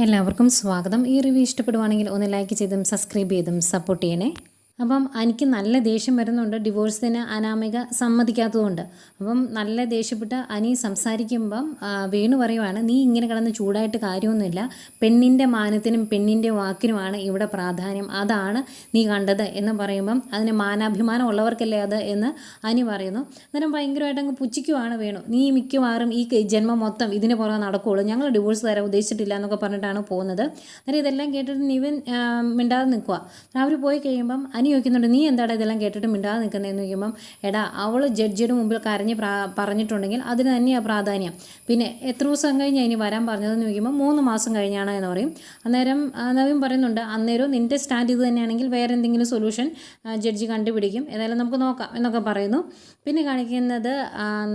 എല്ലാവർക്കും സ്വാഗതം. ഈ റിവ്യൂ ഇഷ്ടപ്പെടുവാണെങ്കിൽ ഒന്ന് ലൈക്ക് ചെയ്തും സബ്സ്ക്രൈബ് ചെയ്തും സപ്പോർട്ട് ചെയ്യണേ. അപ്പം എനിക്ക് നല്ല ദേഷ്യം വരുന്നുണ്ട് ഡിവോഴ്സിന് അനാമിക സമ്മതിക്കാത്തതുകൊണ്ട്. അപ്പം നല്ല ദേഷ്യപ്പെട്ട് അനി സംസാരിക്കുമ്പം വേണു പറയുവാണ്, നീ ഇങ്ങനെ കിടന്ന് ചൂടായിട്ട് കാര്യമൊന്നുമില്ല, പെണ്ണിൻ്റെ മാനത്തിനും പെണ്ണിൻ്റെ വാക്കിനുമാണ് ഇവിടെ പ്രാധാന്യം, അതാണ് നീ കണ്ടത് എന്ന് പറയുമ്പം അതിന് മാനാഭിമാനം ഉള്ളവർക്കല്ലേ അത് എന്ന് അനി പറയുന്നു. അന്നേരം ഭയങ്കരമായിട്ട് അങ്ങ് പുച്ഛിക്കുവാണ് വേണു. നീ മിക്കവാറും ഈ ജന്മം മൊത്തം ഇതിന് പുറകെ നടക്കുകയുള്ളൂ, ഞങ്ങൾ ഡിവോഴ്സ് തരാൻ ഉദ്ദേശിച്ചിട്ടില്ല എന്നൊക്കെ പറഞ്ഞിട്ടാണ് പോകുന്നത്. അന്നേരം ഇതെല്ലാം കേട്ടിട്ട് നിവിൻ മിണ്ടാതെ നിൽക്കുക. അവർ പോയി കഴിയുമ്പം അനി ചോദിക്കുന്നുണ്ട്, നീ എന്താടാ ഇതെല്ലാം കേട്ടിട്ട് മിണ്ടാതെ നിൽക്കുന്നതെന്ന് ചോദിക്കുമ്പം, എടാ അവൾ ജഡ്ജിയുടെ മുമ്പിൽ കരഞ്ഞ് പറഞ്ഞിട്ടുണ്ടെങ്കിൽ അതിന് തന്നെയാണ് പ്രാധാന്യം. പിന്നെ എത്ര ദിവസം കഴിഞ്ഞ് ഇനി വരാൻ പറഞ്ഞതെന്ന് ചോദിക്കുമ്പോൾ 3 മാസം കഴിഞ്ഞാണ് എന്ന് പറയും. അന്നേരം നവീൻ പറയുന്നുണ്ട്, അന്നേരം നിൻ്റെ സ്റ്റാൻഡ് ഇത് തന്നെയാണെങ്കിൽ വേറെ എന്തെങ്കിലും സൊല്യൂഷൻ ജഡ്ജി കണ്ടുപിടിക്കും, ഏതായാലും നമുക്ക് നോക്കാം എന്നൊക്കെ പറയുന്നു. പിന്നെ കാണിക്കുന്നത്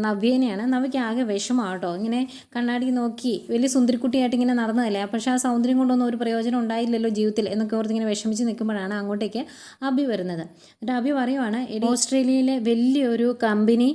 നവ്യേനെയാണ്. നവ്യയ്ക്ക് ആകെ വിഷമമാട്ടോ, ഇങ്ങനെ കണ്ണാടി നോക്കി വലിയ സുന്ദരിക്കുട്ടിയായിട്ട് ഇങ്ങനെ നടന്നതല്ലേ, പക്ഷേ ആ സൗന്ദര്യം കൊണ്ടൊന്നും ഒരു പ്രയോജനം ഉണ്ടായില്ലല്ലോ ജീവിതത്തിൽ എന്നൊക്കെ ഓർത്ത് ഇങ്ങനെ വിഷമിച്ച് നിൽക്കുമ്പോഴാണ് അങ്ങോട്ടേക്ക് അഭി വരുന്നത്. എന്നിട്ട് അഭി പറയുവാണ്, ഓസ്ട്രേലിയയിലെ വലിയൊരു കമ്പനി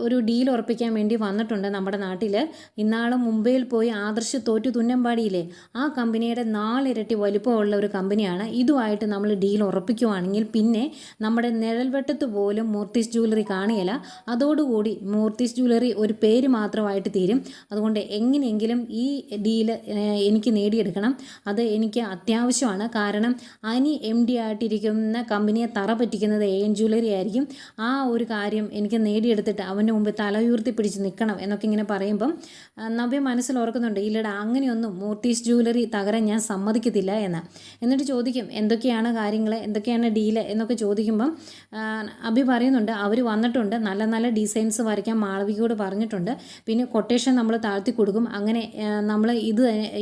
ഒരു ഡീൽ ഉറപ്പിക്കാൻ വേണ്ടി വന്നിട്ടുണ്ട് നമ്മുടെ നാട്ടിൽ. ഇന്നാൾ മുംബൈയിൽ പോയി ആദർശ് തോറ്റു തുന്നമ്പാടിയില്ലേ, ആ കമ്പനിയുടെ 4 ഇരട്ടി വലുപ്പമുള്ള ഒരു കമ്പനിയാണ്. ഇതുമായിട്ട് നമ്മൾ ഡീൽ ഉറപ്പിക്കുവാണെങ്കിൽ പിന്നെ നമ്മുടെ നിഴൽവട്ടത്ത് പോലും മൂർത്തീസ് ജ്വല്ലറി കാണിയല്ല, അതോടുകൂടി മൂർത്തീസ് ജ്വല്ലറി ഒരു പേര് മാത്രമായിട്ട് തീരും. അതുകൊണ്ട് എങ്ങനെയെങ്കിലും ഈ ഡീല് എനിക്ക് നേടിയെടുക്കണം, അത് എനിക്ക് അത്യാവശ്യമാണ്. കാരണം അനി MD ആയിട്ടിരിക്കുന്ന കമ്പനിയെ തറ പറ്റിക്കുന്നത് AN ജ്വല്ലറി ആയിരിക്കും. ആ ഒരു കാര്യം എനിക്ക് നേടിയെടുത്തിട്ട് അവൻ്റെ മുമ്പ് തല ഉയർത്തി പിടിച്ച് നിൽക്കണം എന്നൊക്കെ ഇങ്ങനെ പറയുമ്പം നവ്യ മനസ്സിൽ ഓർക്കുന്നുണ്ട്, ഇല്ലടാ അങ്ങനെയൊന്നും മൂർത്തീസ് ജ്വല്ലറി തകരാൻ ഞാൻ സമ്മതിക്കത്തില്ല എന്ന്. എന്നിട്ട് ചോദിക്കും, എന്തൊക്കെയാണ് കാര്യങ്ങൾ, എന്തൊക്കെയാണ് ഡീല് എന്നൊക്കെ ചോദിക്കുമ്പം അഭി പറയുന്നുണ്ട്, അവർ വന്നിട്ടുണ്ട്, നല്ല നല്ല ഡിസൈൻസ് വരയ്ക്കാൻ മാളവികയോട് പറഞ്ഞിട്ടുണ്ട്, പിന്നെ കൊട്ടേഷൻ നമ്മൾ താഴ്ത്തി കൊടുക്കും, അങ്ങനെ നമ്മൾ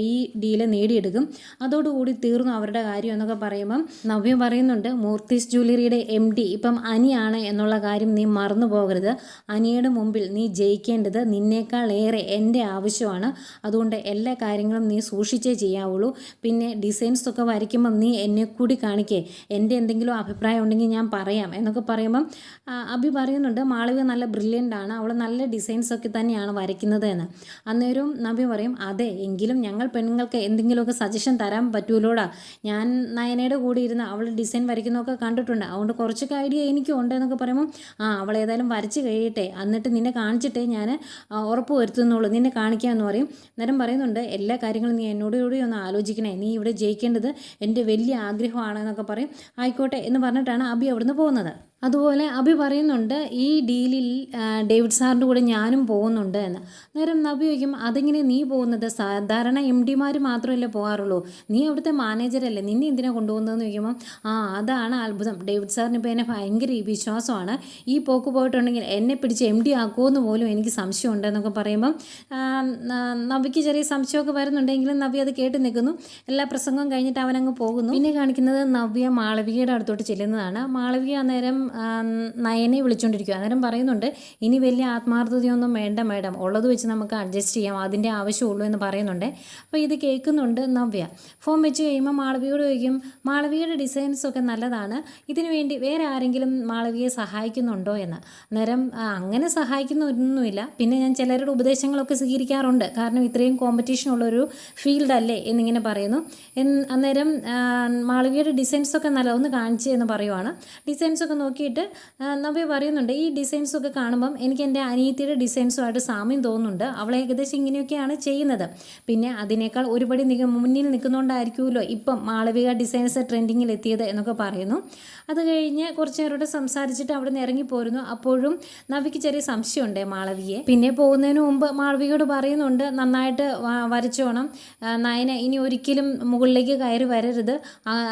ഈ ഡീല് നേടിയെടുക്കും, അതോടുകൂടി തീർന്നു അവരുടെ കാര്യം എന്നൊക്കെ പറയുമ്പം നവ്യ പറയുന്നുണ്ട്, മൂർത്തീസ് ജ്വല്ലറിയുടെ MD ഇപ്പം അനിയാണ് എന്നുള്ള കാര്യം നീ മറന്നു പോകരുത്. അനിയുടെ മുമ്പിൽ നീ ജയിക്കേണ്ടത് നിന്നേക്കാൾ ഏറെ എൻ്റെ ആവശ്യമാണ്. അതുകൊണ്ട് എല്ലാ കാര്യങ്ങളും നീ സൂക്ഷിച്ചേ ചെയ്യാവുള്ളൂ. പിന്നെ ഡിസൈൻസ് ഒക്കെ വരയ്ക്കുമ്പം നീ എന്നെ കൂടി കാണിക്കേ, എൻ്റെ എന്തെങ്കിലും അഭിപ്രായം ഉണ്ടെങ്കിൽ ഞാൻ പറയാം എന്നൊക്കെ പറയുമ്പം അഭി പറയുന്നുണ്ട്, മാളവിക നല്ല ബ്രില്യൻ്റ് ആണ്, അവൾ നല്ല ഡിസൈൻസ് ഒക്കെ തന്നെയാണ് വരയ്ക്കുന്നത് എന്ന്. അന്നേരവും നവ്യ പറയും, അതെ എങ്കിലും ഞങ്ങൾ പെണ്ണുങ്ങൾക്ക് എന്തെങ്കിലുമൊക്കെ സജഷൻ തരാൻ പറ്റൂലോടാ, ഞാൻ നയനയുടെ കൂടി ഇരുന്ന് അവൾ ഡിസൈൻ വരയ്ക്കുന്നതൊക്കെ കണ്ടിട്ടുണ്ട്, അതുകൊണ്ട് കുറച്ചൊക്കെ ഐഡിയ എനിക്കും ഉണ്ട് എന്നൊക്കെ പറയുമ്പോൾ, അവൾ ഏതായാലും വരച്ച് കഴിയട്ടെ, എന്നിട്ട് നിന്നെ കാണിച്ചിട്ടേ ഞാൻ ഉറപ്പ് വരുത്തുന്നുള്ളൂ, നിന്നെ കാണിക്കാമെന്ന് പറയും. നേരം പറയുന്നുണ്ട്, എല്ലാ കാര്യങ്ങളും നീ എന്നോട് കൂടി ഒന്ന് ആലോചിക്കണേ, നീ ഇവിടെ ജയിക്കേണ്ടത് എൻ്റെ വലിയ ആഗ്രഹമാണ് എന്നൊക്കെ പറയും. ആയിക്കോട്ടെ എന്ന് പറഞ്ഞിട്ടാണ് അഭി അവിടുന്ന് പോകുന്നത്. അതുപോലെ അഭി പറയുന്നുണ്ട്, ഈ ഡീലിൽ ഡേവിഡ് സാറിൻ്റെ കൂടെ ഞാനും പോകുന്നുണ്ട് എന്ന്. നേരം നബി ചോദിക്കും, അതെങ്ങനെ നീ പോകുന്നത്, സാധാരണ MD മാർ മാത്രമല്ലേ പോകാറുള്ളൂ, നീ അവിടുത്തെ മാനേജറല്ലേ, നിന്നെ എന്തിനാണ് കൊണ്ടുപോകുന്നതെന്ന് ചോദിക്കുമ്പം, അതാണ് അത്ഭുതം, ഡേവിഡ് സാറിന് ഇപ്പോൾ എന്നെ ഭയങ്കര വിശ്വാസമാണ്, ഈ പോക്ക് പോയിട്ടുണ്ടെങ്കിൽ എന്നെ പിടിച്ച് MD ആക്കുമെന്ന് പോലും എനിക്ക് സംശയമുണ്ട് എന്നൊക്കെ പറയുമ്പം നബിക്ക് ചെറിയ സംശയമൊക്കെ വരുന്നുണ്ടെങ്കിലും നവ്യ അത് കേട്ട് നിൽക്കുന്നു. എല്ലാ പ്രസംഗവും കഴിഞ്ഞിട്ട് അവനങ്ങ് പോകുന്നു. പിന്നെ കാണിക്കുന്നത് നവ്യ മാളവികയുടെ അടുത്തോട്ട് ചെല്ലുന്നതാണ്. മാളവിക അന്നേരം നയനെ വിളിച്ചുകൊണ്ടിരിക്കുക. അന്നേരം പറയുന്നുണ്ട്, ഇനി വലിയ ആത്മാർത്ഥതയൊന്നും വേണ്ട മാഡം, ഉള്ളത് വെച്ച് നമുക്ക് അഡ്ജസ്റ്റ് ചെയ്യാം, അതിൻ്റെ ആവശ്യമുള്ളൂ എന്ന് പറയുന്നുണ്ട്. അപ്പോൾ ഇത് കേൾക്കുന്നുണ്ട് നവ്യ. ഫോൺ വെച്ച് കഴിയുമ്പോൾ മാളവികയോട് ചോദിക്കും, മാളവികയുടെ ഡിസൈൻസൊക്കെ നല്ലതാണ്, ഇതിനു വേണ്ടി വേറെ ആരെങ്കിലും മാളവികയെ സഹായിക്കുന്നുണ്ടോ എന്ന്. അന്നേരം അങ്ങനെ സഹായിക്കുന്നൊന്നുമില്ല, പിന്നെ ഞാൻ ചിലരുടെ ഉപദേശങ്ങളൊക്കെ സ്വീകരിക്കാറുണ്ട്, കാരണം ഇത്രയും കോമ്പറ്റീഷൻ ഉള്ളൊരു ഫീൽഡല്ലേ എന്നിങ്ങനെ പറയുന്നു. അന്നേരം മാളവികയുടെ ഡിസൈൻസൊക്കെ നല്ല ഒന്ന് കാണിച്ച് എന്ന് പറയുവാണ്. ഡിസൈൻസൊക്കെ നോക്കിയിട്ട് നവ്യ പറയുന്നുണ്ട്, ഈ ഡിസൈൻസൊക്കെ കാണുമ്പം എനിക്ക് എൻ്റെ അനിയത്തിയുടെ ഡിസൈൻസുമായിട്ട് സാമ്യം തോന്നുന്നുണ്ട്, അവൾ ഏകദേശം ഇങ്ങനെയൊക്കെയാണ് ചെയ്യുന്നത്, പിന്നെ അതിനേക്കാൾ ഒരുപടി മുന്നിൽ നിൽക്കുന്നതുകൊണ്ടായിരിക്കുമല്ലോ ഇപ്പം മാളവിക ഡിസൈൻസ് ട്രെൻഡിങ്ങിൽ എത്തിയത് എന്നൊക്കെ പറയുന്നു. അത് കഴിഞ്ഞ് കുറച്ച് നേരോട് സംസാരിച്ചിട്ട് അവിടെ നിന്ന് ഇറങ്ങിപ്പോരുന്നു. അപ്പോഴും നവ്യയ്ക്ക് ചെറിയ സംശയമുണ്ട് മാളവികയെ. പിന്നെ പോകുന്നതിന് മുമ്പ് മാളവികയോട് പറയുന്നുണ്ട്, നന്നായിട്ട് വരച്ചോണം നയന, ഇനി ഒരിക്കലും മുകളിലേക്ക് കയറി വരരുത്,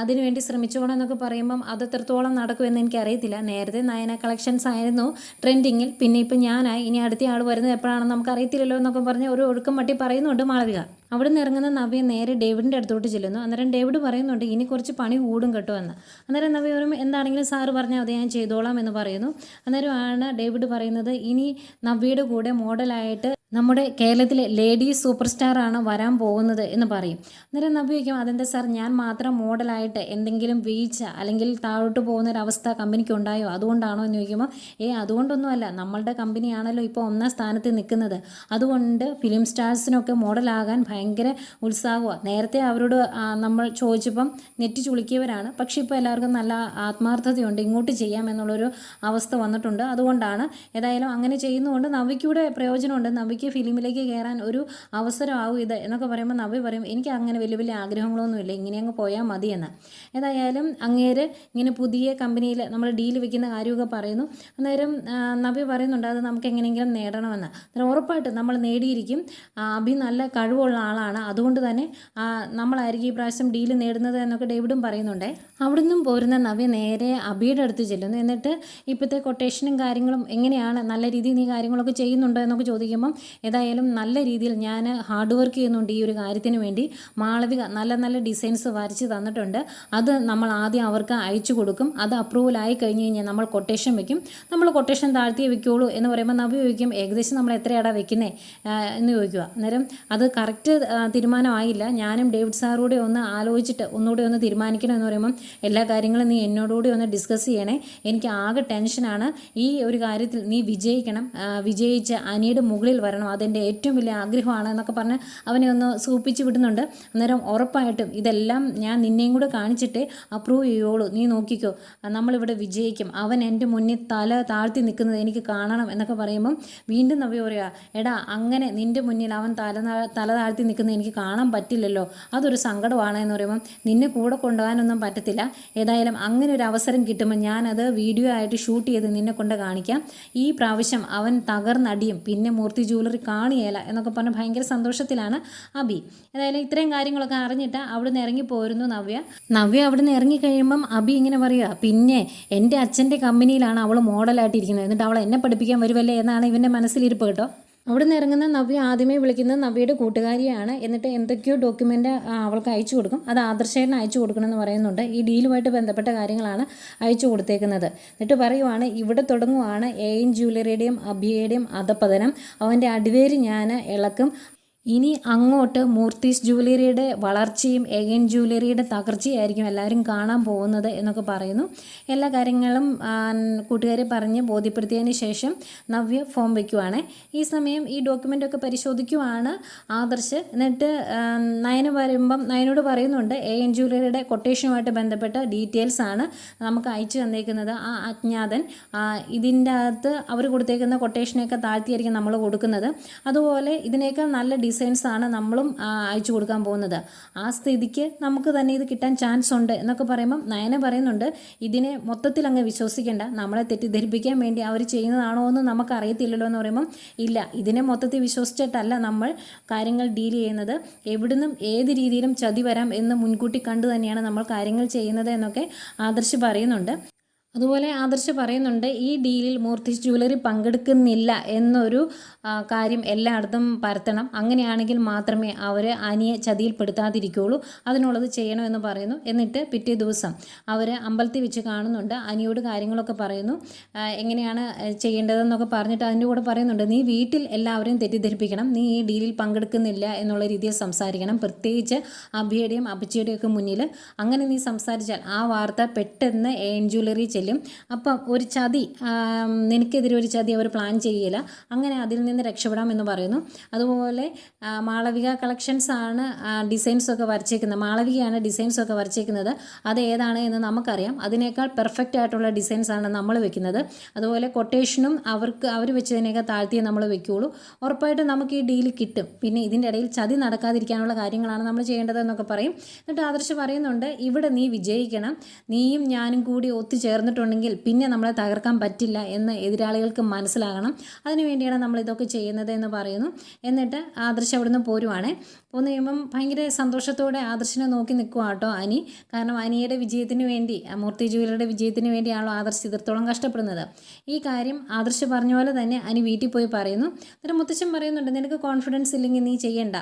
അതിനുവേണ്ടി ശ്രമിച്ചോണം എന്നൊക്കെ പറയുമ്പം അത് എത്രത്തോളം നടക്കുമെന്ന് എനിക്കറിയത്തില്ല. നേരത്തെ നയന കളക്ഷൻസ് ആയിരുന്നു ട്രെൻഡിങ്ങിൽ, പിന്നെ ഇപ്പം ഞാനായി, ഇനി അടുത്ത ആൾ വരുന്നത് എപ്പോഴാണെന്ന് നമുക്കറിയത്തില്ലല്ലോ എന്നൊക്കെ പറഞ്ഞ് ഒരു ഒഴുക്കം മട്ടി പറയുന്നുണ്ട് മാളവിക. അവിടെ നിന്ന് ഇറങ്ങുന്ന നവ്യ നേരെ ഡേവിഡിൻ്റെ അടുത്തോട്ട് ചെല്ലുന്നു. അന്നേരം ഡേവിഡ് പറയുന്നുണ്ട്, ഇനി കുറച്ച് പണി കൂടും കേട്ടോ എന്ന്. അന്നേരം നവ്യ ഒരു എന്താണെങ്കിലും സാറ് പറഞ്ഞാൽ അത് ഞാൻ ചെയ്തോളാം എന്ന് പറയുന്നു. അന്നേരമാണ് ഡേവിഡ് പറയുന്നത്, ഇനി നവ്യയുടെ കൂടെ മോഡലായിട്ട് നമ്മുടെ കേരളത്തിലെ ലേഡി സൂപ്പർ സ്റ്റാറാണ് വരാൻ പോകുന്നത് എന്ന് പറയും. അന്നേരം നവ്യ ചോദിക്കും, അതെന്താ സാർ ഞാൻ മാത്രം മോഡലായിട്ട് എന്തെങ്കിലും വീഴ്ച അല്ലെങ്കിൽ താഴോട്ട് പോകുന്നൊരവസ്ഥ കമ്പനിക്ക് ഉണ്ടായോ, അതുകൊണ്ടാണോ എന്ന് ചോദിക്കുമ്പോൾ അതുകൊണ്ടൊന്നുമല്ല, നമ്മളുടെ കമ്പനിയാണല്ലോ ഇപ്പോൾ ഒന്നാം സ്ഥാനത്ത് നിൽക്കുന്നത്, അതുകൊണ്ട് ഫിലിം സ്റ്റാർസിനൊക്കെ മോഡലാകാൻ ഭയങ്കര ഉത്സാഹമാണ്. നേരത്തെ അവരോട് നമ്മൾ ചോദിച്ചപ്പം നെറ്റ് ചുളിക്കിയവരാണ്, പക്ഷേ ഇപ്പോൾ എല്ലാവർക്കും നല്ല ആത്മാർത്ഥതയുണ്ട്, ഇങ്ങോട്ട് ചെയ്യാമെന്നുള്ളൊരു അവസ്ഥ വന്നിട്ടുണ്ട്. അതുകൊണ്ടാണ് ഏതായാലും അങ്ങനെ ചെയ്യുന്നതുകൊണ്ട് നവ്യയ്ക്കൂടെ പ്രയോജനമുണ്ട്, നവ്യയ്ക്ക് ഫിലിമിലേക്ക് കയറാൻ ഒരു അവസരമാവും ഇത് എന്നൊക്കെ പറയുമ്പോൾ നവ്യ പറയും, എനിക്ക് അങ്ങനെ വലിയ വലിയ ആഗ്രഹങ്ങളൊന്നുമില്ല, ഇങ്ങനെ അങ്ങ് പോയാൽ മതിയെന്ന്. ഏതായാലും അങ്ങേര് ഇങ്ങനെ പുതിയ കമ്പനിയിൽ നമ്മൾ ഡീൽ വെക്കുന്ന കാര്യമൊക്കെ പറയുന്നു. അന്നേരം നവ്യ പറയുന്നുണ്ട് അത് നമുക്ക് എങ്ങനെയെങ്കിലും നേടണമെന്ന്. അന്നേരം ഉറപ്പായിട്ട് നമ്മൾ നേടിയിരിക്കും, അഭി നല്ല കഴിവുള്ള ആളാണ്, അതുകൊണ്ട് തന്നെ നമ്മളായിരിക്കും ഈ പ്രാവശ്യം ഡീൽ നേടുന്നത് എന്നൊക്കെ ഡേവിഡും പറയുന്നുണ്ട്. അവിടുന്നും പോരുന്ന നവ്യ നേരെ അഭിയുടെ അടുത്ത് ചെല്ലുന്നു. എന്നിട്ട് ഇപ്പോഴത്തെ കൊട്ടേഷനും കാര്യങ്ങളും എങ്ങനെയാണ്, നല്ല രീതിയിൽ നീ കാര്യങ്ങളൊക്കെ ചെയ്യുന്നുണ്ടോ എന്നൊക്കെ ചോദിക്കുമ്പം ഏതായാലും നല്ല രീതിയിൽ ഞാൻ ഹാർഡ് വർക്ക് ചെയ്യുന്നുണ്ട് ഈ ഒരു കാര്യത്തിന് വേണ്ടി. മാളവിക നല്ല നല്ല ഡിസൈൻസ് വരച്ച് തന്നിട്ടുണ്ട്, അത് നമ്മൾ ആദ്യം അവർക്ക് അയച്ചു കൊടുക്കും, അത് അപ്രൂവലായി കഴിഞ്ഞ് കഴിഞ്ഞാൽ നമ്മൾ കൊട്ടേഷൻ വെക്കും, നമ്മൾ കൊട്ടേഷൻ താഴ്ത്തിയേ വെക്കുകയുള്ളൂ എന്ന് പറയുമ്പോൾ നവ്യ ചോദിക്കും, ഏകദേശം നമ്മൾ എത്രയാടാ വെക്കുന്നത് എന്ന് ചോദിക്കുക. അന്നേരം അത് കറക്റ്റ് തീരുമാനമായില്ല, ഞാനും ഡേവിഡ് സാറൂടെ ഒന്ന് ആലോചിച്ചിട്ട് ഒന്നുകൂടി ഒന്ന് തീരുമാനിക്കണം എന്ന് പറയുമ്പം എല്ലാ കാര്യങ്ങളും നീ എന്നോടുകൂടി ഒന്ന് ഡിസ്കസ് ചെയ്യണേ, എനിക്ക് ആകെ ടെൻഷനാണ്, ഈ ഒരു കാര്യത്തിൽ നീ വിജയിക്കണം, വിജയിച്ച് അനിയുടെ മുകളിൽ വരണം, അതെൻ്റെ ഏറ്റവും വലിയ ആഗ്രഹമാണ് എന്നൊക്കെ പറഞ്ഞ് അവനെ ഒന്ന് സൂപ്പിച്ച് വിടുന്നുണ്ട്. അന്നേരം ഉറപ്പായിട്ടും ഇതെല്ലാം ഞാൻ നിന്നെയും കൂടെ കാണിച്ചിട്ടേ അപ്രൂവ് ചെയ്യുള്ളൂ, നീ നോക്കിക്കോ, നമ്മളിവിടെ വിജയിക്കും, അവൻ എൻ്റെ മുന്നിൽ തല താഴ്ത്തി നിൽക്കുന്നത് എനിക്ക് കാണണം എന്നൊക്കെ പറയുമ്പം വീണ്ടും നവ്യ പറയുക, എടാ അങ്ങനെ നിൻ്റെ മുന്നിൽ അവൻ തല താഴ്ത്തി നിൽക്കുന്നത് എനിക്ക് കാണാൻ പറ്റില്ലല്ലോ, അതൊരു സങ്കടമാണ് എന്ന് പറയുമ്പം നിന്നെ കൂടെ കൊണ്ടുപോകാനൊന്നും പറ്റത്തില്ല, ഏതായാലും അങ്ങനെ ഒരു അവസരം കിട്ടുമ്പോൾ ഞാനത് വീഡിയോ ആയിട്ട് ഷൂട്ട് ചെയ്ത് നിന്നെ കൊണ്ട് കാണിക്കാം, ഈ പ്രാവശ്യം അവൻ തകർന്നടിയും, പിന്നെ മൂർത്തി ജ്വല്ലറി കാണിയേല എന്നൊക്കെ പറഞ്ഞ് ഭയങ്കര സന്തോഷത്തിലാണ് അഭി. ഏതായാലും ഇത്രയും കാര്യങ്ങളൊക്കെ അറിഞ്ഞിട്ട് അവിടുന്ന് ഇറങ്ങിപ്പോയിരുന്നു നവ്യ അവിടുന്ന് ഇറങ്ങിക്കഴിയുമ്പം അഭി ഇങ്ങനെ പറയുക, പിന്നെ എൻ്റെ അച്ഛൻ്റെ കമ്പനിയിലാണ് അവൾ മോഡലായിട്ടിരിക്കുന്നത്, എന്നിട്ട് അവൾ എന്നെ പഠിപ്പിക്കാൻ വരുമല്ലേ എന്നാണ് ഇവൻ്റെ മനസ്സിലിരിപ്പ് കേട്ടോ. അവിടെ നിന്ന് ഇറങ്ങുന്ന നവ്യ ആദ്യമേ വിളിക്കുന്നത് നവ്യയുടെ കൂട്ടുകാരിയാണ്. എന്നിട്ട് എന്തൊക്കെയോ ഡോക്യുമെൻ്റ് അവൾക്ക് അയച്ചു കൊടുക്കും, അത് ആദർശേട്ടന് അയച്ചു കൊടുക്കണമെന്ന് പറയുന്നുണ്ട്. ഈ ഡീലുമായിട്ട് ബന്ധപ്പെട്ട കാര്യങ്ങളാണ് അയച്ചു കൊടുത്തേക്കുന്നത്. എന്നിട്ട് പറയുവാണ്, ഇവിടെ തുടങ്ങുവാണ് AN ജ്വല്ലറിയുടെയും അഭിയുടെയും അധപതനം, അവൻ്റെ അടിവേര് ഞാൻ ഇളക്കും, ഇനി അങ്ങോട്ട് മൂർത്തീസ് ജ്വല്ലറിയുടെ വളർച്ചയും AN ജ്വല്ലറിയുടെ തകർച്ചയായിരിക്കും എല്ലാവരും കാണാൻ പോകുന്നത് എന്നൊക്കെ പറയുന്നു. എല്ലാ കാര്യങ്ങളും കൂട്ടുകാരെ പറഞ്ഞ് ബോധ്യപ്പെടുത്തിയതിന് ശേഷം നവ്യ ഫോം വയ്ക്കുവാണ്. ഈ സമയം ഈ ഡോക്യുമെൻ്റൊക്കെ പരിശോധിക്കുവാണ് ആദർശ്. എന്നിട്ട് നയനോട് പറയുന്നുണ്ട്, AN ജ്വല്ലറിയുടെ കൊട്ടേഷനുമായിട്ട് ബന്ധപ്പെട്ട ഡീറ്റെയിൽസ് ആണ് നമുക്ക് അയച്ചു തന്നേക്കുന്നത്, ആ അജ്ഞാതൻ ഇതിൻ്റെ അകത്ത് അവർ കൊടുത്തേക്കുന്ന കൊട്ടേഷനെയൊക്കെ താഴ്ത്തിയായിരിക്കും നമ്മൾ കൊടുക്കുന്നത്, അതുപോലെ ഇതിനേക്കാൾ നല്ല ഡിസൈൻസാണ് നമ്മളും അയച്ചു കൊടുക്കാൻ പോകുന്നത്, ആ സ്ഥിതിക്ക് നമുക്ക് തന്നെ ഇത് കിട്ടാൻ ചാൻസ് ഉണ്ട് എന്നൊക്കെ പറയുമ്പം നയന പറയുന്നുണ്ട്, ഇതിനെ മൊത്തത്തിൽ അങ്ങ് വിശ്വസിക്കേണ്ട, നമ്മളെ തെറ്റിദ്ധരിപ്പിക്കാൻ വേണ്ടി അവർ ചെയ്യുന്നതാണോ എന്ന് നമുക്കറിയത്തില്ലല്ലോ എന്ന് പറയുമ്പം ഇല്ല, ഇതിനെ മൊത്തത്തിൽ വിശ്വസിച്ചിട്ടല്ല നമ്മൾ കാര്യങ്ങൾ ഡീൽ ചെയ്യുന്നത്, എവിടുന്നും ഏത് രീതിയിലും ചതി വരാം എന്ന് മുൻകൂട്ടി കണ്ടു തന്നെയാണ് നമ്മൾ കാര്യങ്ങൾ ചെയ്യുന്നത് എന്നൊക്കെ ആദർശ് പറയുന്നുണ്ട്. അതുപോലെ ആദർശ് പറയുന്നുണ്ട്, ഈ ഡീലിൽ മൂർത്തീസ് ജ്വല്ലറി പങ്കെടുക്കുന്നില്ല എന്നൊരു കാര്യം എല്ലായിടത്തും പരത്തണം, അങ്ങനെയാണെങ്കിൽ മാത്രമേ അവർ അനിയെ ചതിയിൽപ്പെടുത്താതിരിക്കുകയുള്ളൂ, അതിനുള്ളത് ചെയ്യണമെന്ന് പറയുന്നു. എന്നിട്ട് പിറ്റേ ദിവസം അവർ അമ്പലത്തിൽ വെച്ച് കാണുന്നുണ്ട്, അനിയോട് കാര്യങ്ങളൊക്കെ പറയുന്നു, എങ്ങനെയാണ് ചെയ്യേണ്ടതെന്നൊക്കെ പറഞ്ഞിട്ട് അതിൻ്റെ കൂടെ പറയുന്നുണ്ട്, നീ വീട്ടിൽ എല്ലാവരെയും തെറ്റിദ്ധരിപ്പിക്കണം, നീ ഈ ഡീലിൽ പങ്കെടുക്കുന്നില്ല എന്നുള്ള രീതിയിൽ സംസാരിക്കണം, പ്രത്യേകിച്ച് അഭിയുടെയും അഭിച്ചിയുടെയും ഒക്കെ മുന്നിൽ. അങ്ങനെ നീ സംസാരിച്ചാൽ ആ വാർത്ത പെട്ടെന്ന് AN ജ്വല്ലറി അപ്പം ഒരു ചതി, നിനക്കെതിരെ ഒരു ചതി അവർ പ്ലാൻ ചെയ്യില്ല, അങ്ങനെ അതിൽ നിന്ന് രക്ഷപ്പെടാം എന്ന് പറയുന്നു. അതുപോലെ മാളവിക കളക്ഷൻസ് ആണ് ഡിസൈൻസൊക്കെ വരച്ചേക്കുന്നത്, മാളവികയാണ് ഡിസൈൻസൊക്കെ വരച്ചേക്കുന്നത്, അത് ഏതാണ് എന്ന് നമുക്കറിയാം, അതിനേക്കാൾ പെർഫെക്റ്റ് ആയിട്ടുള്ള ഡിസൈൻസാണ് നമ്മൾ വെക്കുന്നത്, അതുപോലെ കൊട്ടേഷനും അവർ വെച്ചതിനേക്കാൾ താഴ്ത്തിയേ നമ്മൾ വെക്കുകയുള്ളൂ, ഉറപ്പായിട്ടും നമുക്ക് ഈ ഡീൽ കിട്ടും, പിന്നെ ഇതിൻ്റെ ഇടയിൽ ചതി നടക്കാതിരിക്കാനുള്ള കാര്യങ്ങളാണ് നമ്മൾ ചെയ്യേണ്ടത് എന്നൊക്കെ പറയും. എന്നിട്ട് ആദർശ് പറയുന്നുണ്ട്, ഇവിടെ നീ വിജയിക്കണം, നീയും ഞാനും കൂടി ഒത്തുചേർന്നിട്ടുണ്ടെങ്കിൽ പിന്നെ നമ്മളെ തകർക്കാൻ പറ്റില്ല എന്ന് എതിരാളികൾക്ക് മനസ്സിലാകണം, അതിനുവേണ്ടിയാണ് നമ്മൾ ഇതൊക്കെ ചെയ്യുന്നത് എന്ന് പറയുന്നു. എന്നിട്ട് ആദർശ് അവിടുന്ന് പോരുവാണ്. പോന്നു കഴിയുമ്പം ഭയങ്കര സന്തോഷത്തോടെ ആദർശിനെ നോക്കി നിൽക്കുക കേട്ടോ അനി, കാരണം അനിയുടെ വിജയത്തിന് വേണ്ടി, മൂർത്തി ജ്വല്ലറിയുടെ വിജയത്തിന് വേണ്ടിയാണല്ലോ ആദർശ് ഇത്രത്തോളം കഷ്ടപ്പെടുന്നത്. ഈ കാര്യം ആദർശ് പറഞ്ഞ പോലെ തന്നെ അനി വീട്ടിൽ പോയി പറയുന്നു. എന്നിട്ട് മുത്തച്ഛൻ പറയുന്നുണ്ട്, നിനക്ക് കോൺഫിഡൻസ് ഇല്ലെങ്കിൽ നീ ചെയ്യണ്ട,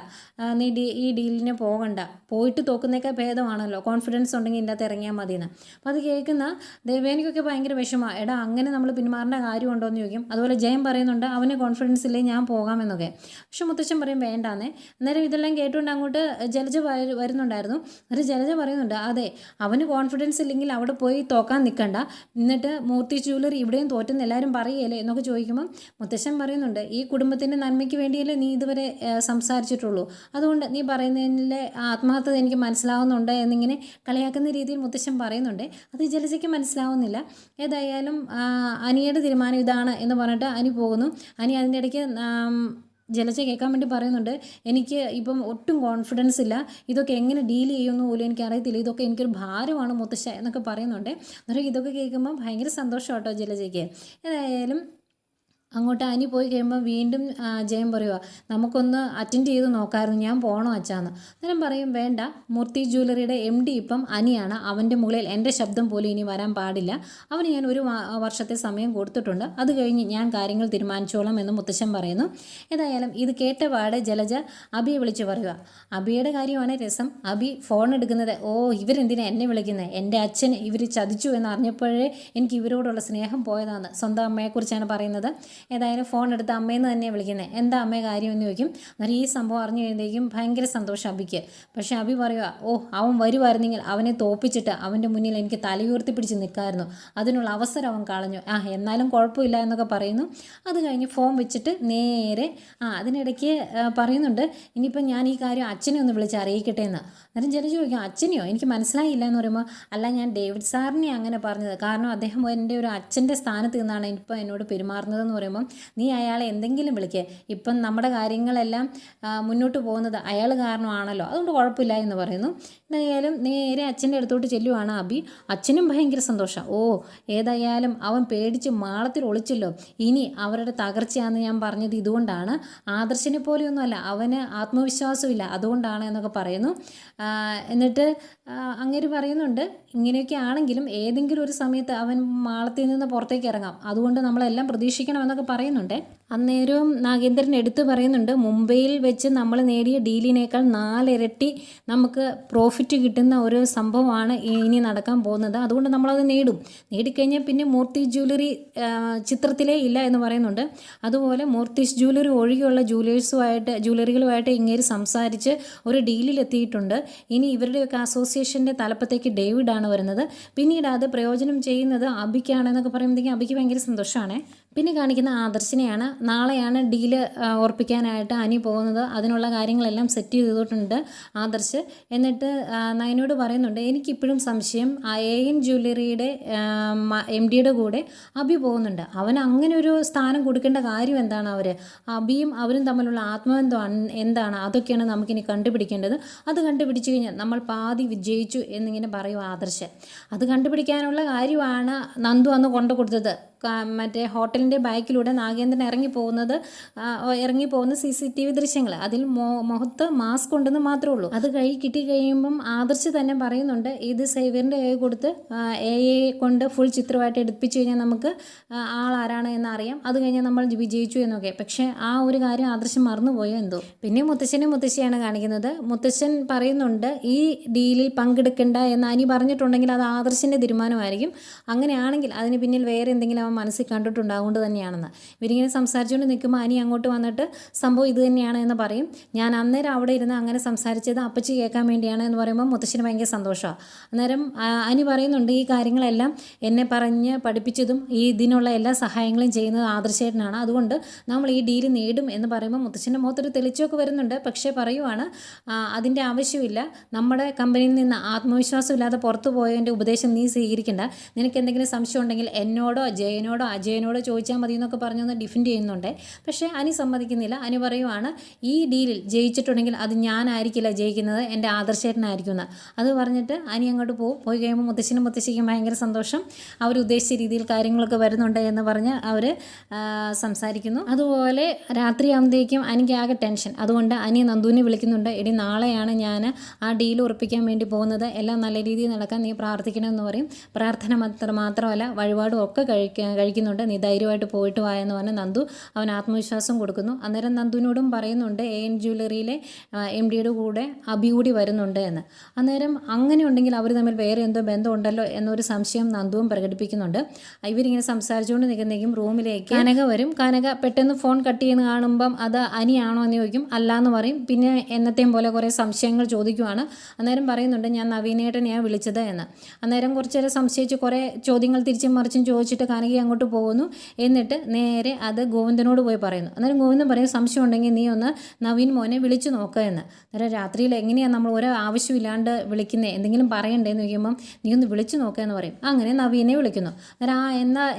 നീ ഈ ഡീലിന് പോകണ്ട, പോയിട്ട് തോക്കുന്നേക്കാൾ ഭേദമാണല്ലോ, കോൺഫിഡൻസ് ഉണ്ടെങ്കിൽ ഇതിൻ്റെ അകത്ത് ഇറങ്ങിയാൽ മതിയെന്ന്. അപ്പോൾ അത് കേൾക്കുന്ന ദേവേന എനിക്കൊക്കെ ഭയങ്കര വിഷമമാണ്. എടാ അങ്ങനെ നമ്മൾ പിന്മാറേണ്ട കാര്യമുണ്ടോ എന്ന് ചോദിക്കും. അതുപോലെ ജയം പറയുന്നുണ്ട് അവന് കോൺഫിഡൻസ് ഇല്ലേ ഞാൻ പോകാമെന്നൊക്കെ. പക്ഷെ മുത്തശ്ശൻ പറയും വേണ്ടാന്നേ. അന്നേരം ഇതെല്ലാം കേട്ടുകൊണ്ട് അങ്ങോട്ട് ജലജ വരുന്നുണ്ടായിരുന്നു. എന്നിട്ട് ജലജ പറയുന്നുണ്ട് അതെ അവന് കോൺഫിഡൻസ് ഇല്ലെങ്കിൽ അവിടെ പോയി തോക്കാൻ നിൽക്കണ്ട, എന്നിട്ട് മൂർത്തി ജ്വല്ലറി ഇവിടെയും തോറ്റെന്ന് എല്ലാവരും പറയുകയല്ലേ എന്നൊക്കെ ചോദിക്കുമ്പം മുത്തശ്ശൻ പറയുന്നുണ്ട് ഈ കുടുംബത്തിൻ്റെ നന്മയ്ക്ക് വേണ്ടിയല്ലേ നീ ഇതുവരെ സംസാരിച്ചിട്ടുള്ളൂ, അതുകൊണ്ട് നീ പറയുന്നതിലെ ആത്മാർത്ഥത എനിക്ക് മനസ്സിലാവുന്നുണ്ട് എന്നിങ്ങനെ കളിയാക്കുന്ന രീതിയിൽ മുത്തശ്ശൻ പറയുന്നുണ്ട്. അത് ജലജയ്ക്ക് മനസ്സിലാവുന്നില്ല. ഏതായാലും അനിയുടെ തീരുമാനം ഇതാണ് എന്ന് പറഞ്ഞിട്ട് അനി പോകുന്നു. അനി അതിൻ്റെ ഇടയ്ക്ക് ജലജ കേൾക്കാൻ വേണ്ടി പറയുന്നുണ്ട് എനിക്ക് ഇപ്പം ഒട്ടും കോൺഫിഡൻസ് ഇല്ല, ഇതൊക്കെ എങ്ങനെ ഡീൽ ചെയ്യുമെന്ന് പോലും എനിക്കറിയത്തില്ല, ഇതൊക്കെ എനിക്കൊരു ഭാരമാണ് മുത്തശ്ശ എന്നൊക്കെ പറയുന്നുണ്ട്. അന്നേരം ഇതൊക്കെ കേൾക്കുമ്പോൾ ഭയങ്കര സന്തോഷം കേട്ടോ ജലജയ്ക്ക്. ഏതായാലും അങ്ങോട്ട് അനി പോയി കഴിയുമ്പോൾ വീണ്ടും ജയം പറയുക നമുക്കൊന്ന് അറ്റൻഡ് ചെയ്ത് നോക്കാമായിരുന്നു, ഞാൻ പോകണോ അച്ഛാന്ന്. അന്നേരം പറയും വേണ്ട, മൂർത്തി ജ്വല്ലറിയുടെ MD ഇപ്പം അനിയാണ്, അവൻ്റെ മുകളിൽ എൻ്റെ ശബ്ദം പോലും ഇനി വരാൻ പാടില്ല, അവന് ഞാൻ 1 വർഷത്തെ സമയം കൊടുത്തിട്ടുണ്ട്, അത് കഴിഞ്ഞ് ഞാൻ കാര്യങ്ങൾ തീരുമാനിച്ചോളാം എന്ന് മുത്തശ്ശൻ പറയുന്നു. ഏതായാലും ഇത് കേട്ട പാടെ ജലജ അബിയെ വിളിച്ച് പറയുക. അബിയുടെ കാര്യമാണ് രസം. അബി ഫോൺ എടുക്കുന്നത് ഇവരെന്തിനാ എന്നെ വിളിക്കുന്നത്, എൻ്റെ അച്ഛൻ ഇവർ ചതിച്ചു എന്ന് അറിഞ്ഞപ്പോഴേ എനിക്ക് ഇവരോടുള്ള സ്നേഹം പോയതാണ്, സ്വന്തം അമ്മയെക്കുറിച്ചാണ് പറയുന്നത്. ഏതായാലും ഫോൺ എടുത്ത് അമ്മയെന്ന് തന്നെ വിളിക്കുന്നത്. എന്താ അമ്മയെ കാര്യമെന്ന് ചോദിക്കും. അന്നേരം ഈ സംഭവം അറിഞ്ഞു കഴിയുമ്പോഴേക്കും ഭയങ്കര സന്തോഷം അബിക്ക്. പക്ഷേ അബി പറയുക അവൻ വരുമായിരുന്നെങ്കിൽ അവനെ തോപ്പിച്ചിട്ട് അവൻ്റെ മുന്നിൽ എനിക്ക് തലയുയർത്തി പിടിച്ച് നിൽക്കാമായിരുന്നു, അതിനുള്ള അവസരം അവൻ കളഞ്ഞു, എന്നാലും കുഴപ്പമില്ല എന്നൊക്കെ പറയുന്നു. അത് കഴിഞ്ഞ് ഫോൺ വെച്ചിട്ട് നേരെ അതിനിടയ്ക്ക് പറയുന്നുണ്ട് ഇനിയിപ്പം ഞാൻ ഈ കാര്യം അച്ഛനെ ഒന്ന് വിളിച്ച് അറിയിക്കട്ടെ എന്ന്. അന്നേരം ജലജ ചോദിക്കും അച്ഛനെയോ, എനിക്ക് മനസ്സിലായില്ല എന്ന് പറയുമ്പോൾ അല്ല ഞാൻ ഡേവിഡ് സാറിനെ അങ്ങനെ പറഞ്ഞത്, കാരണം അദ്ദേഹം എൻ്റെ ഒരു അച്ഛൻ്റെ സ്ഥാനത്ത് നിന്നാണ് ഇപ്പം എന്നോട് പെരുമാറുന്നതെന്ന് പറയുമ്പോൾ നീ അയാളെ എന്തെങ്കിലും വിളിക്കുക, ഇപ്പം നമ്മുടെ കാര്യങ്ങളെല്ലാം മുന്നോട്ട് പോകുന്നത് അയാൾ കാരണമാണല്ലോ, അതുകൊണ്ട് കുഴപ്പമില്ല എന്ന് പറയുന്നു. എന്തായാലും നേരെ അച്ഛൻ്റെ അടുത്തോട്ട് ചെല്ലുവാണ് അബി. അച്ഛനും ഭയങ്കര സന്തോഷം. ഏതായാലും അവൻ പേടിച്ച് മാളത്തിൽ ഒളിച്ചല്ലോ, ഇനി അവരുടെ തകർച്ചയാണെന്ന് ഞാൻ പറഞ്ഞത് ഇതുകൊണ്ടാണ്, ആദർശിനെ പോലെയൊന്നുമല്ല, അവന് ആത്മവിശ്വാസമില്ല അതുകൊണ്ടാണ് എന്നൊക്കെ പറയുന്നു. എന്നിട്ട് അങ്ങനെ പറയുന്നുണ്ട് ഇങ്ങനെയൊക്കെ ആണെങ്കിലും ഏതെങ്കിലും ഒരു സമയത്ത് അവൻ മാളത്തിൽ നിന്ന് പുറത്തേക്ക് ഇറങ്ങാം, അതുകൊണ്ട് നമ്മളെല്ലാം പ്രതീക്ഷിക്കണമെന്നൊക്കെ പറയുന്നുണ്ട്. അന്നേരവും നാഗേന്ദ്രൻ എടുത്തു പറയുന്നുണ്ട് മുംബൈയിൽ വെച്ച് നമ്മൾ നേടിയ ഡീലിനേക്കാൾ 4 ഇരട്ടി നമുക്ക് പ്രോഫിറ്റ് കിട്ടുന്ന ഒരു സംഭവമാണ് ഇനി നടക്കാൻ പോകുന്നത്, അതുകൊണ്ട് നമ്മളത് നേടിക്കഴിഞ്ഞാൽ പിന്നെ മൂർത്തി ജ്വല്ലറി ചിത്രത്തിലേ ഇല്ല എന്ന് പറയുന്നുണ്ട്. അതുപോലെ മൂർത്തിസ് ജ്വല്ലറി ഒഴികെയുള്ള ജ്വല്ലറികളുമായിട്ട് ഇങ്ങേര് സംസാരിച്ച് ഒരു ഡീലിലെത്തിയിട്ടുണ്ട്. ഇനി ഇവരുടെയൊക്കെ അസോസിയേഷൻ്റെ തലപ്പത്തേക്ക് ഡേവിഡാണ് വരുന്നത്, പിന്നീട് അത് പ്രയോജനം ചെയ്യുന്നത് അബിക്കാണെന്നൊക്കെ പറയുമ്പോഴത്തേക്കും അബിക്ക് ഭയങ്കര സന്തോഷമാണ്. പിന്നെ കാണിക്കുന്ന ആദർശിനെയാണ്. നാളെയാണ് ഡീല് ഉറപ്പിക്കാനായിട്ട് അനി പോകുന്നത്, അതിനുള്ള കാര്യങ്ങളെല്ലാം സെറ്റ് ചെയ്തിട്ടുണ്ട് ആദർശ്. എന്നിട്ട് നയനോട് പറയുന്നുണ്ട് എനിക്കിപ്പോഴും സംശയം AN ജ്വല്ലറിയുടെ MDയുടെ കൂടെ അബി പോകുന്നുണ്ട്, അവന് അങ്ങനെ ഒരു സ്ഥാനം കൊടുക്കേണ്ട കാര്യം എന്താണ്, അബിയും അവരും തമ്മിലുള്ള ആത്മബന്ധം എന്താണ്, അതൊക്കെയാണ് നമുക്കിനി കണ്ടുപിടിക്കേണ്ടത്, അത് കണ്ടുപിടിച്ചു കഴിഞ്ഞാൽ നമ്മൾ പാതി വിജയിച്ചു എന്നിങ്ങനെ പറയും ആദർശ്. അത് കണ്ടുപിടിക്കാനുള്ള കാര്യമാണ് നന്ദു അന്ന് കൊണ്ടു കൊടുത്തത്. മറ്റേ ഹോട്ടലിൻ്റെ ബാക്കിലൂടെ നാഗേന്ദ്രൻ ഇറങ്ങിപ്പോകുന്ന CCTV ദൃശ്യങ്ങൾ, അതിൽ മുഖത്ത് മാസ്ക് ഉണ്ടെന്ന് മാത്രമേ ഉള്ളൂ. അത് കിട്ടി കഴിയുമ്പം ആദർശ് തന്നെ പറയുന്നുണ്ട് ഇത് സേവ്യറിൻ്റെ കൈ കൊടുത്ത് AI കൊണ്ട് ഫുൾ ചിത്രമായിട്ട് എടുപ്പിച്ചു കഴിഞ്ഞാൽ നമുക്ക് ആളാരാണ് എന്നറിയാം, അത് കഴിഞ്ഞാൽ നമ്മൾ വിജയിച്ചു എന്നൊക്കെ. പക്ഷേ ആ ഒരു കാര്യം ആദർശം മറന്നുപോയോ എന്തോ. പിന്നെ മുത്തശ്ശിയാണ് കാണിക്കുന്നത്. മുത്തശ്ശൻ പറയുന്നുണ്ട് ഈ ഡീലിൽ പങ്കെടുക്കേണ്ട എന്ന് അനി പറഞ്ഞിട്ടുണ്ടെങ്കിൽ അത് ആദർശിൻ്റെ തീരുമാനമായിരിക്കും, അങ്ങനെയാണെങ്കിൽ അതിന് പിന്നിൽ വേറെ എന്തെങ്കിലും മനസ്സിൽ കണ്ടിട്ടുണ്ട്, അതുകൊണ്ട് തന്നെയാണെന്ന്. ഇവരിങ്ങനെ സംസാരിച്ചുകൊണ്ട് നിൽക്കുമ്പോൾ അനി അങ്ങോട്ട് വന്നിട്ട് സംഭവം ഇത് തന്നെയാണ് എന്ന് പറയും. ഞാൻ അന്നേരം അവിടെ ഇരുന്ന് അങ്ങനെ സംസാരിച്ചത് അപ്പച്ചി കേൾക്കാൻ വേണ്ടിയാണ് എന്ന് പറയുമ്പോൾ മുത്തശ്ശിന് ഭയങ്കര സന്തോഷമാണ്. അന്നേരം അനി പറയുന്നുണ്ട് ഈ കാര്യങ്ങളെല്ലാം എന്നെ പറഞ്ഞ് പഠിപ്പിച്ചതും ഇതിനുള്ള എല്ലാ സഹായങ്ങളും ചെയ്യുന്നത് ആദർശേട്ടനാണ്, അതുകൊണ്ട് നമ്മൾ ഈ ഡീല് നേടും എന്ന് പറയുമ്പോൾ മുത്തശ്ശൻ്റെ മുഖത്തൊരു തെളിച്ചമൊക്കെ വരുന്നുണ്ട്. പക്ഷേ പറയുവാണ് അതിൻ്റെ ആവശ്യമില്ല, നമ്മുടെ കമ്പനിയിൽ നിന്ന് ആത്മവിശ്വാസമില്ലാതെ പുറത്തു പോയതിൻ്റെ ഉപദേശം നീ സ്വീകരിക്കേണ്ട, നിനക്ക് എന്തെങ്കിലും സംശയം ഉണ്ടെങ്കിൽ എന്നോടോ ജയനോടോ അജയനോടോ ചോദിച്ചാൽ മതി എന്നൊക്കെ പറഞ്ഞൊന്ന് ഡിഫെൻഡ് ചെയ്യുന്നുണ്ട്. പക്ഷേ അനി സമ്മതിക്കുന്നില്ല. അനി പറയുവാണ് ഈ ഡീലിൽ ജയിച്ചിട്ടുണ്ടെങ്കിൽ അത് ഞാനായിരിക്കില്ല ജയിക്കുന്നത്, എൻ്റെ ആദർശേട്ടനായിരിക്കുമെന്ന്. അത് പറഞ്ഞിട്ട് അനി അങ്ങോട്ട് പോയി കഴിയുമ്പോൾ മുത്തശ്ശിക്കും ഭയങ്കര സന്തോഷം, അവർ ഉദ്ദേശിച്ച രീതിയിൽ കാര്യങ്ങളൊക്കെ വരുന്നുണ്ട് എന്ന് പറഞ്ഞ് അവർ സംസാരിക്കുന്നു. അതുപോലെ രാത്രിയാകുമ്പോഴത്തേക്കും എനിക്ക് ആകെ ടെൻഷൻ, അതുകൊണ്ട് അനി നന്ദുവിനെ വിളിക്കുന്നുണ്ട്. എടി നാളെയാണ് ഞാൻ ആ ഡീൽ ഉറപ്പിക്കാൻ വേണ്ടി പോകുന്നത്, എല്ലാം നല്ല രീതിയിൽ നടക്കാൻ നീ പ്രാർത്ഥിക്കണമെന്ന് പറയും. പ്രാർത്ഥന മാത്രമല്ല വഴിപാടും ഒക്കെ കഴിക്കുന്നുണ്ട്, നീ ധൈര്യമായിട്ട് പോയിട്ട് വാ എന്ന് പറഞ്ഞ് നന്ദു അവൻ ആത്മവിശ്വാസം കൊടുക്കുന്നു. അന്നേരം നന്ദുവിനോടും പറയുന്നുണ്ട് AN ജ്വല്ലറിയിലെ MD കൂടെ അഭി കൂടി വരുന്നുണ്ട് എന്ന്. അന്നേരം അങ്ങനെ ഉണ്ടെങ്കിൽ അവർ തമ്മിൽ വേറെ എന്തോ ബന്ധമുണ്ടല്ലോ എന്നൊരു സംശയം നന്ദുവും പ്രകടിപ്പിക്കുന്നുണ്ട്. ഇവരിങ്ങനെ സംസാരിച്ചുകൊണ്ട് നിൽക്കുന്നേക്കും റൂമിലേക്ക് കനക വരും. കനക പെട്ടെന്ന് ഫോൺ കട്ട് ചെയ്യുന്ന കാണുമ്പം അത് അനിയാണോ എന്ന് ചോദിക്കും. അല്ല എന്ന് പറയും. പിന്നെ എന്നത്തെയും പോലെ കുറേ സംശയങ്ങൾ ചോദിക്കുവാണ്. അന്നേരം പറയുന്നുണ്ട് ഞാൻ നവീനേട്ടനെയാണ് വിളിച്ചത് എന്ന്. അന്നേരം കുറച്ച് നേരം സംശയിച്ച് കുറേ ചോദ്യങ്ങൾ തിരിച്ചും മറിച്ചും ചോദിച്ചിട്ട് കനക അങ്ങോട്ട് പോകുന്നു. എന്നിട്ട് നേരെ അത് ഗോവിന്ദനോട് പോയി പറയുന്നു. അന്നേരം ഗോവിന്ദൻ പറയും സംശയം ഉണ്ടെങ്കിൽ നീ ഒന്ന് നവീൻ മോനെ വിളിച്ചു നോക്കുക എന്ന്. അന്നേരം രാത്രിയിൽ എങ്ങനെയാണ് നമ്മൾ ഒരു ആവശ്യമില്ലാണ്ട് വിളിക്കുന്നത്, എന്തെങ്കിലും പറയണ്ടേന്ന് ചോദിക്കുമ്പം നീ ഒന്ന് വിളിച്ചു നോക്കുക എന്ന് പറയും. അങ്ങനെ നവീനെ വിളിക്കുന്നു. അന്നേരം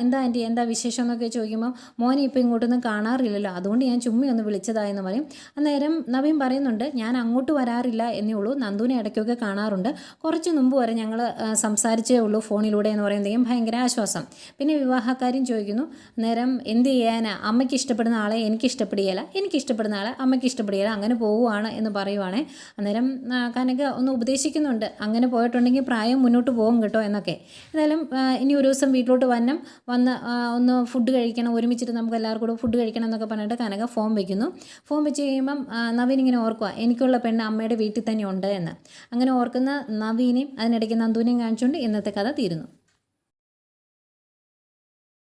എന്താ ആൻറ്റി എന്താ വിശേഷം എന്നൊക്കെ ചോദിക്കുമ്പോൾ മോനെ ഇപ്പോൾ ഇങ്ങോട്ടൊന്നും കാണാറില്ലല്ലോ, അതുകൊണ്ട് ഞാൻ ചുമ്മി ഒന്ന് വിളിച്ചതായെന്ന് പറയും. അന്നേരം നവീൻ പറയുന്നുണ്ട് ഞാൻ അങ്ങോട്ട് വരാറില്ല എന്നേ ഉള്ളൂ, നന്ദുവിനെ ഇടയ്ക്കൊക്കെ കാണാറുണ്ട്, കുറച്ച് മുമ്പ് വരെ ഞങ്ങൾ സംസാരിച്ചേ ഉള്ളൂ ഫോണിലൂടെ എന്ന് പറയുന്നതെങ്കിലും ഭയങ്കര ആശ്വാസം. പിന്നെ വിവാഹക്കാരും ചോദിക്കുന്നു. അന്നേരം എന്ത് ചെയ്യാനാ, അമ്മയ്ക്ക് ഇഷ്ടപ്പെടുന്ന ആളെ എനിക്ക് ഇഷ്ടപ്പെടുകയില്ല, എനിക്ക് ഇഷ്ടപ്പെടുന്ന ആളെ അമ്മയ്ക്ക് ഇഷ്ടപ്പെടുകയില്ല, അങ്ങനെ പോവുകയാണ് എന്ന് പറയുവാണേ. അന്നേരം കനക ഒന്ന് ഉപദേശിക്കുന്നുണ്ട്, അങ്ങനെ പോയിട്ടുണ്ടെങ്കിൽ പ്രായം മുന്നോട്ട് പോകും കേട്ടോ എന്നൊക്കെ. എന്തായാലും ഇനി ഒരു ദിവസം വീട്ടിലോട്ട് വന്ന് ഒന്ന് ഫുഡ് കഴിക്കണം, ഒരുമിച്ചിട്ട് നമുക്ക് എല്ലാവർക്കും കൂടെ ഫുഡ് കഴിക്കണം എന്നൊക്കെ പറഞ്ഞിട്ട് കനക ഫോം വയ്ക്കുന്നു. ഫോം വെച്ച് കഴിയുമ്പം നവീൻ ഇങ്ങനെ ഓർക്കുക എനിക്കുള്ള പെണ്ണ് അമ്മയുടെ വീട്ടിൽ തന്നെ ഉണ്ട് എന്ന്. അങ്ങനെ ഓർക്കുന്ന നവീനെയും അതിനിടയ്ക്ക് നന്ദുവിനെയും കാണിച്ചുകൊണ്ട് ഇന്നത്തെ കഥ തീരുന്നു.